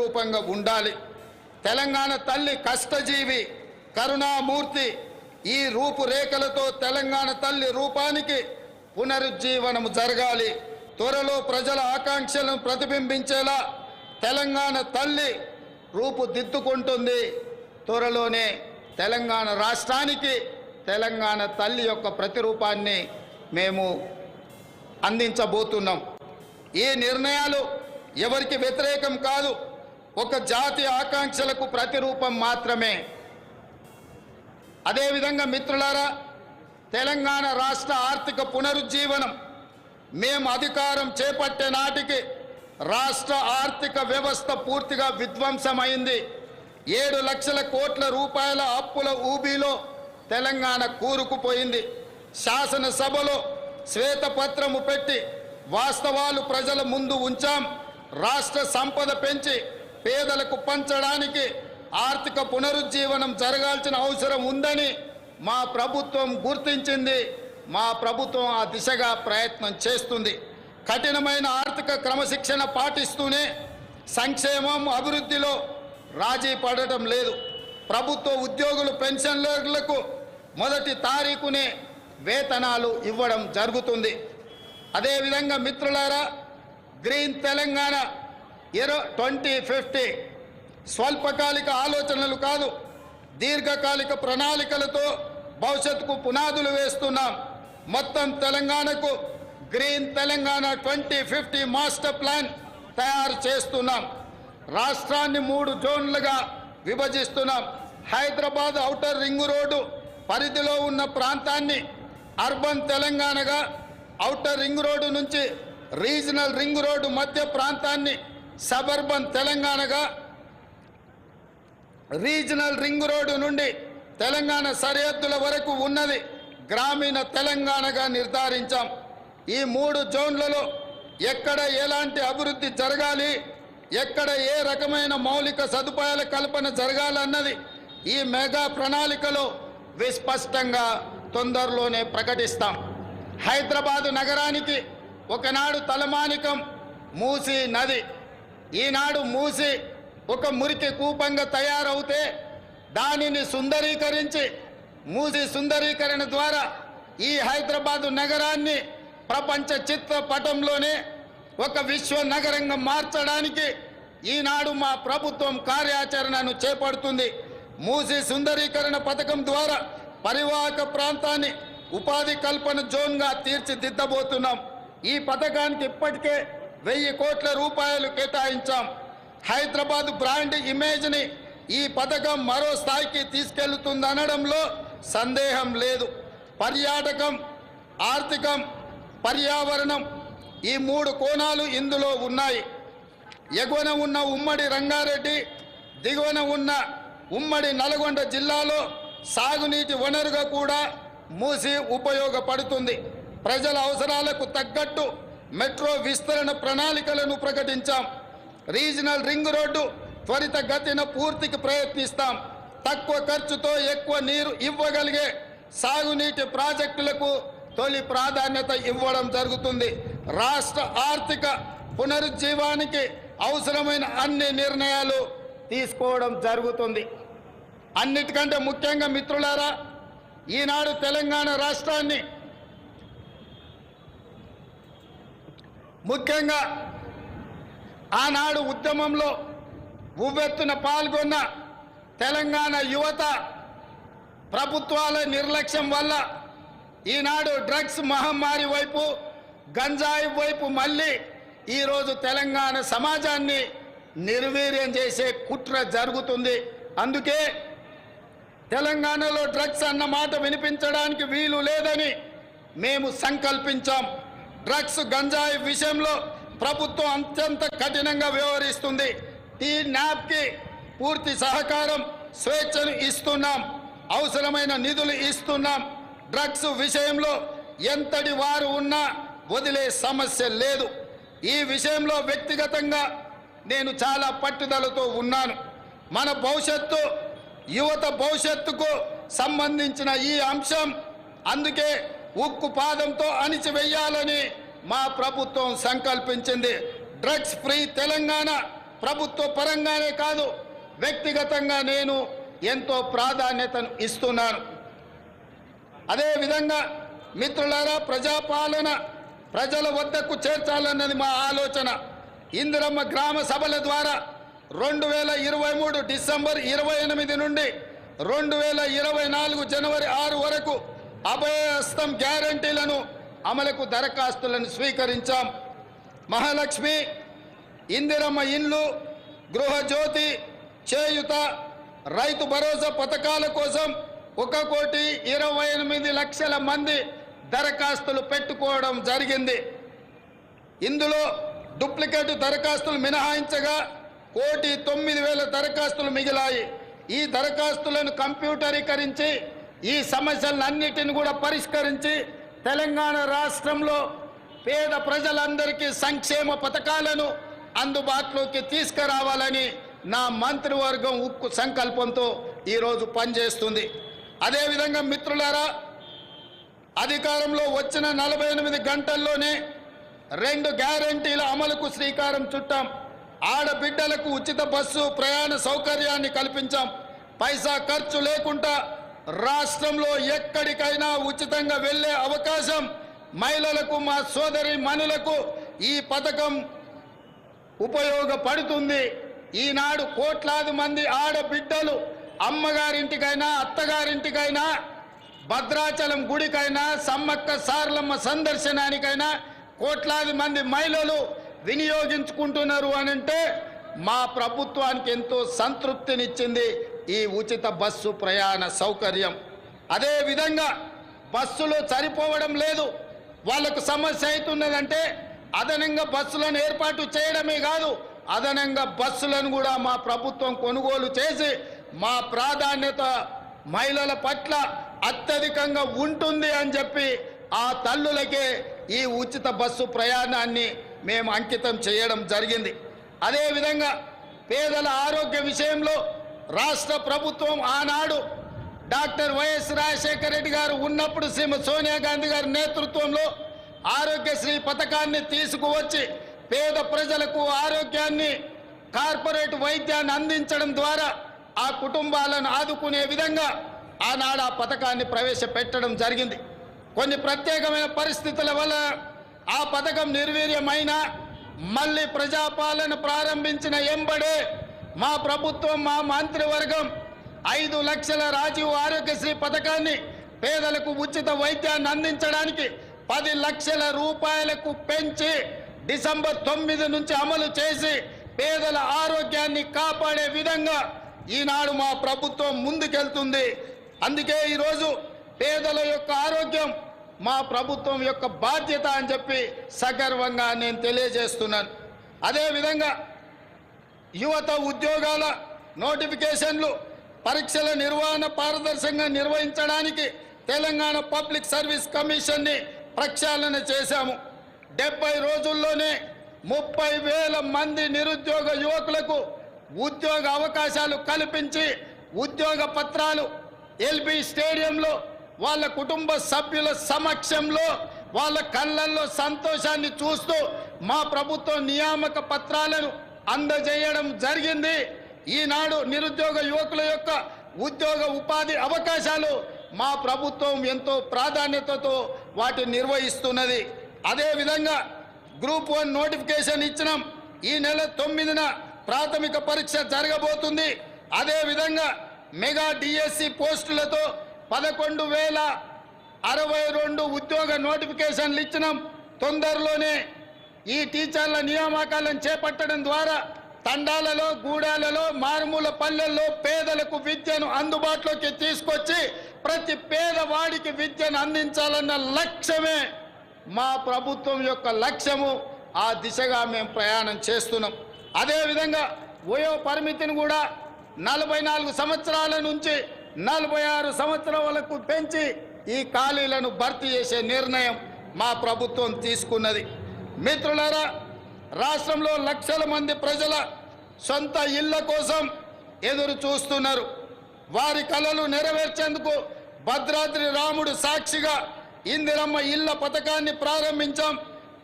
ప్రతిరూపంగా ఉండాలి. తెలంగాణ తల్లి కష్టజీవి, కరుణామూర్తి. ఈ రూపురేఖలతో తెలంగాణ తల్లి రూపానికి పునరుజ్జీవనం జరగాలి. త్వరలో ప్రజల ఆకాంక్షలను ప్రతిబింబించేలా తెలంగాణ తల్లి రూపుదిద్దుకుంటుంది. త్వరలోనే తెలంగాణ రాష్ట్రానికి తెలంగాణ తల్లి యొక్క ప్రతిరూపాన్ని మేము అందించబోతున్నాం. ఈ నిర్ణయాలు ఎవరికి వ్యతిరేకం కాదు, ఒక జాతి ఆకాంక్షలకు ప్రతిరూపం మాత్రమే. అదేవిధంగా మిత్రులారా, తెలంగాణ రాష్ట్ర ఆర్థిక పునరుజ్జీవనం మేము అధికారం చేపట్టే నాటికి రాష్ట్ర ఆర్థిక వ్యవస్థ పూర్తిగా విధ్వంసమైంది. 7 లక్షల కోట్ల రూపాయల అప్పుల ఊబిలో తెలంగాణ కూరుకుపోయింది. శాసనసభలో శ్వేతపత్రము పెట్టి వాస్తవాలు ప్రజల ముందు ఉంచాం. రాష్ట్ర సంపద పెంచి పేదలకు పంచడానికి ఆర్థిక పునరుజ్జీవనం జరగాల్సిన అవసరం ఉందని మా ప్రభుత్వం గుర్తించింది. మా ప్రభుత్వం ఆ దిశగా ప్రయత్నం చేస్తుంది. కఠినమైన ఆర్థిక క్రమశిక్షణ పాటిస్తూనే సంక్షేమం అభివృద్ధిలో రాజీ పడటం లేదు. ప్రభుత్వ ఉద్యోగులు పెన్షనర్లకు మొదటి తారీఖునే వేతనాలు ఇవ్వడం జరుగుతుంది. అదేవిధంగా మిత్రులారా, గ్రీన్ తెలంగాణ 2050 స్వల్పకాలిక ఆలోచనలు కాదు, దీర్ఘకాలిక ప్రణాళికలతో భవిష్యత్తుకు పునాదులు వేస్తున్నాం. మొత్తం తెలంగాణకు గ్రీన్ తెలంగాణ 2050 మాస్టర్ ప్లాన్ తయారు చేస్తున్నాం. రాష్ట్రాన్ని 3 జోన్లుగా విభజిస్తున్నాం. హైదరాబాద్ ఔటర్ రింగ్ రోడ్డు పరిధిలో ఉన్న ప్రాంతాన్ని అర్బన్ తెలంగాణగా, ఔటర్ రింగ్ రోడ్డు నుంచి రీజనల్ రింగ్ రోడ్డు మధ్య ప్రాంతాన్ని సబర్బన్ తెలంగాణగా, రీజనల్ రింగ్ రోడ్డు నుండి తెలంగాణ సరిహద్దుల వరకు ఉన్నది గ్రామీణ తెలంగాణగా నిర్ధారించాం. ఈ 3 జోన్లలో ఎక్కడ ఎలాంటి అభివృద్ధి జరగాలి, ఎక్కడ ఏ రకమైన మౌలిక సదుపాయాల కల్పన జరగాలన్నది ఈ మెగా ప్రణాళికలో విస్పష్టంగా తొందరలోనే ప్రకటిస్తాం. హైదరాబాదు నగరానికి ఒకనాడు తలమానికం మూసీ నది. ఈనాడు మూసీ ఒక మురికి కూపంగా తయారవుతే దానిని సుందరీకరించి, మూసీ సుందరీకరణ ద్వారా ఈ హైదరాబాదు నగరాన్ని ప్రపంచ చిత్రపటంలోనే ఒక విశ్వ నగరంగా మార్చడానికి ఈనాడు మా ప్రభుత్వం కార్యాచరణను చేపడుతుంది. మూసీ సుందరీకరణ పథకం ద్వారా పరివాహక ప్రాంతాన్ని ఉపాధి కల్పన జోన్గా తీర్చిదిద్దబోతున్నాం. ఈ పథకానికి ఇప్పటికే 1000 కోట్ల రూపాయలు కేటాయించాం. హైదరాబాద్ బ్రాండ్ ఇమేజ్ని ఈ పథకం మరో స్థాయికి తీసుకెళ్తుందనడంలో సందేహం లేదు. పర్యాటకం, ఆర్థికం, పర్యావరణం ఈ 3 కోణాలు ఇందులో ఉన్నాయి. ఎగువన ఉన్న ఉమ్మడి రంగారెడ్డి, దిగువన ఉన్న ఉమ్మడి నల్గొండ జిల్లాలో సాగునీటి వనరుగా కూడా మూసీ ఉపయోగపడుతుంది. ప్రజల అవసరాలకు తగ్గట్టు మెట్రో విస్తరణ ప్రణాళికలను ప్రకటించాం. రీజనల్ రింగ్ రోడ్డు త్వరితగతిన పూర్తికి ప్రయత్నిస్తాం. తక్కువ ఖర్చుతో ఎక్కువ నీరు ఇవ్వగలిగే సాగునీటి ప్రాజెక్టులకు తొలి ప్రాధాన్యత ఇవ్వడం జరుగుతుంది. రాష్ట్ర ఆర్థిక పునరుజ్జీవానికి అవసరమైన అన్ని నిర్ణయాలు తీసుకోవడం జరుగుతుంది. అన్నిటికంటే ముఖ్యంగా మిత్రులారా, ఈనాడు తెలంగాణ రాష్ట్రాన్ని ముఖ్యంగా ఆనాడు ఉద్యమంలో ఉవ్వెత్తున పాల్గొన్న తెలంగాణ యువత ప్రభుత్వాల నిర్లక్ష్యం వల్ల ఈనాడు డ్రగ్స్ మహమ్మారి వైపు, గంజాయి వైపు మళ్ళీ ఈరోజు తెలంగాణ సమాజాన్ని నిర్వీర్యం చేసే కుట్ర జరుగుతుంది. అందుకే తెలంగాణలో డ్రగ్స్ అన్న మాట వినిపించడానికి వీలు లేదని మేము సంకల్పించాం. డ్రగ్స్, గంజాయి విషయంలో ప్రభుత్వం అత్యంత కఠినంగా వ్యవహరిస్తుంది. టీ-న్యాప్కి పూర్తి సహకారం, స్వేచ్ఛను ఇస్తున్నాం. అవసరమైన నిధులు ఇస్తున్నాం. డ్రగ్స్ విషయంలో ఎంతటి వారు ఉన్నా వదిలే సమస్య లేదు. ఈ విషయంలో వ్యక్తిగతంగా నేను చాలా పట్టుదలతో ఉన్నాను. మన భవిష్యత్తు, యువత భవిష్యత్తుకు సంబంధించిన ఈ అంశం, అందుకే ఉక్కు పాదంతో అణిచివేయాలని మా ప్రభుత్వం సంకల్పించింది. డ్రగ్స్ ఫ్రీ తెలంగాణ ప్రభుత్వ పరంగానే కాదు, వ్యక్తిగతంగా నేను ఎంతో ప్రాధాన్యతను ఇస్తున్నాను. అదేవిధంగా మిత్రులారా, ప్రజాపాలన ప్రజల వద్దకు చేర్చాలన్నది మా ఆలోచన. ఇందిరమ్మ గ్రామ సభల ద్వారా 2023 డిసెంబర్ 28 నుండి 2024 జనవరి 6 వరకు అభయహస్తం గ్యారంటీలను అమలుకు దరఖాస్తులను స్వీకరించాం. మహాలక్ష్మి, ఇందిరమ్మ ఇండ్లు, గృహజ్యోతి, చేయుత, రైతు భరోసా పథకాల కోసం 1,28,00,000 మంది దరఖాస్తులు పెట్టుకోవడం జరిగింది. ఇందులో డూప్లికేట్ దరఖాస్తులు మినహాయించగా 1,09,000 దరఖాస్తులు మిగిలాయి. ఈ దరఖాస్తులను కంప్యూటరీకరించి ఈ సమస్యలన్నిటిని కూడా పరిష్కరించి తెలంగాణ రాష్ట్రంలో పేద ప్రజలందరికీ సంక్షేమ పథకాలను అందుబాటులోకి తీసుకురావాలని నా మంత్రివర్గం ఉక్కు సంకల్పంతో ఈరోజు పనిచేస్తుంది. అదేవిధంగా మిత్రులారా, అధికారంలో వచ్చిన 48 గంటల్లోనే 2 గ్యారంటీల అమలుకు శ్రీకారం చుట్టాం. ఆడబిడ్డలకు ఉచిత బస్సు ప్రయాణ సౌకర్యాన్ని కల్పించాం. పైసా ఖర్చు లేకుండా రాష్ట్రంలో ఎక్కడికైనా ఉచితంగా వెళ్ళే అవకాశం మహిళలకు, మా సోదరి మనులకు ఈ పథకం ఉపయోగపడుతుంది. ఈనాడు కోట్లాది మంది ఆడబిడ్డలు అమ్మగారింటికైనా అత్తగారింటికైనా భద్రాచలం గుడికైనా సమ్మక్క సారలమ్మ సందర్శనానికైనా కోట్లాది మంది మహిళలు వినియోగించుకుంటున్నారు అనంటే మా ప్రభుత్వానికి ఎంతో సంతృప్తినిచ్చింది ఈ ఉచిత బస్సు ప్రయాణ సౌకర్యం. అదేవిధంగా బస్సులు సరిపోవడం లేదు, వాళ్ళకు సమస్య అవుతున్నదంటే అదనంగా బస్సులను ఏర్పాటు చేయడమే కాదు, అదనంగా బస్సులను కూడా మా ప్రభుత్వం కొనుగోలు చేసి మా ప్రాధాన్యత మహిళల పట్ల అత్యధికంగా ఉంటుంది అని చెప్పి ఆ తల్లులకే ఈ ఉచిత బస్సు ప్రయాణాన్ని మేము అంకితం చేయడం జరిగింది. అదేవిధంగా పేదల ఆరోగ్య విషయంలో రాష్ట్ర ప్రభుత్వం ఆనాడు డాక్టర్ వైఎస్ రాజశేఖర రెడ్డి గారు ఉన్నప్పుడు శ్రీమతి సోనియా గాంధీ గారి నేతృత్వంలో ఆరోగ్యశ్రీ పథకాన్ని తీసుకువచ్చి పేద ప్రజలకు ఆరోగ్యాన్ని, కార్పొరేట్ వైద్యాన్ని అందించడం ద్వారా ఆ కుటుంబాలను ఆదుకునే విధంగా ఆనాడు ఆ పథకాన్ని ప్రవేశపెట్టడం జరిగింది. కొన్ని ప్రత్యేకమైన పరిస్థితుల వల్ల ఆ పథకం నిర్వీర్యమైన మళ్ళీ ప్రజాపాలన ప్రారంభించిన ఎంబడే మా ప్రభుత్వం, మా మంత్రివర్గం 5 లక్షల రాజీవ్ ఆరోగ్యశ్రీ పథకాన్ని పేదలకు ఉచిత వైద్యాన్ని అందించడానికి 10 లక్షల రూపాయలకు పెంచి డిసెంబర్ 9 నుంచి అమలు చేసి పేదల ఆరోగ్యాన్ని కాపాడే విధంగా ఈనాడు మా ప్రభుత్వం ముందుకెళ్తుంది. అందుకే ఈరోజు పేదల యొక్క ఆరోగ్యం మా ప్రభుత్వం యొక్క బాధ్యత అని చెప్పి సగర్వంగా నేను తెలియజేస్తున్నాను. అదేవిధంగా యువత ఉద్యోగాల నోటిఫికేషన్లు, పరీక్షల నిర్వహణ పారదర్శకంగా నిర్వహించడానికి తెలంగాణ పబ్లిక్ సర్వీస్ కమిషన్ని ప్రక్షాళన చేశాము. 70 రోజుల్లోనే 30,000 మంది నిరుద్యోగ యువకులకు ఉద్యోగ అవకాశాలు కల్పించి ఉద్యోగ పత్రాలు ఎల్బీ స్టేడియంలో వాళ్ళ కుటుంబ సభ్యుల సమక్షంలో వాళ్ళ కళ్ళల్లో సంతోషాన్ని చూస్తూ మా ప్రభుత్వ నియామక పత్రాలను అందజేయడం జరిగింది. ఈనాడు నిరుద్యోగ యువకుల యొక్క ఉద్యోగ ఉపాధి అవకాశాలు మా ప్రభుత్వం ఎంతో ప్రాధాన్యతతో వాటిని నిర్వహిస్తున్నది. అదేవిధంగా గ్రూప్ 1 నోటిఫికేషన్ ఇచ్చినాం. ఈ నెల 9న ప్రాథమిక పరీక్ష జరగబోతుంది. అదేవిధంగా మెగా డిఎస్సి పోస్టులతో 11,062 ఉద్యోగ నోటిఫికేషన్లు ఇచ్చినాం. తొందరలోనే ఈ టీచర్ల నియామకాలను చేపట్టడం ద్వారా తండాలలో, గూడాలలో, మారుమూల పల్లెల్లో పేదలకు విద్యను అందుబాటులోకి తీసుకొచ్చి ప్రతి పేదవాడికి విద్యను అందించాలన్న లక్ష్యమే మా ప్రభుత్వం యొక్క లక్ష్యము. ఆ దిశగా మేము ప్రయాణం చేస్తున్నాం. అదేవిధంగా వయో పరిమితిని కూడా 44 సంవత్సరాల నుంచి 46 సంవత్సరాలకు పెంచి ఈ ఖాళీలను భర్తీ చేసే నిర్ణయం మా ప్రభుత్వం తీసుకున్నది. మిత్రులారా, రాష్ట్రంలో లక్షల మంది ప్రజల సొంత ఇళ్ల కోసం ఎదురు చూస్తున్నారు. వారి కలలు నెరవేర్చేందుకు భద్రాద్రి రాముడు సాక్షిగా ఇందిరమ్మ ఇళ్ల పథకాన్ని ప్రారంభించాం.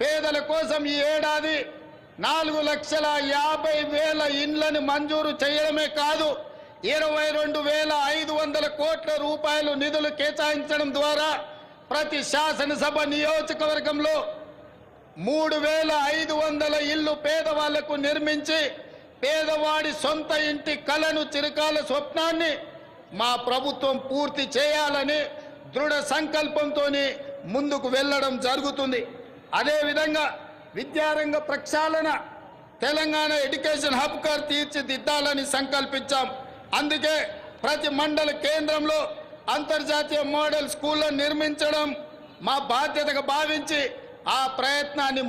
పేదల కోసం ఈ ఏడాది 4,50,000 ఇండ్లను మంజూరు చేయడమే కాదు, 22,500 కోట్ల రూపాయలు నిధులు కేటాయించడం ద్వారా ప్రతి శాసనసభ నియోజకవర్గంలో 3,500 ఇళ్లు పేదవాళ్లకు నిర్మించి పేదవాడి సొంత ఇంటి కలను చిరకాల స్వప్నాన్ని మా ప్రభుత్వం పూర్తి చేయాలని దృఢ సంకల్పంతో ముందుకు వెళ్ళడం జరుగుతుంది. అదేవిధంగా విద్యారంగ ప్రక్షాళన తెలంగాణ ఎడ్యుకేషన్ హబ్గా తీర్చిదిద్దాలని సంకల్పించాం. అందుకే ప్రతి మండల కేంద్రంలో అంతర్జాతీయ మోడల్ స్కూళ్లను నిర్మించడం మా బాధ్యతగా భావించి ఆ ప్రయత్నాన్ని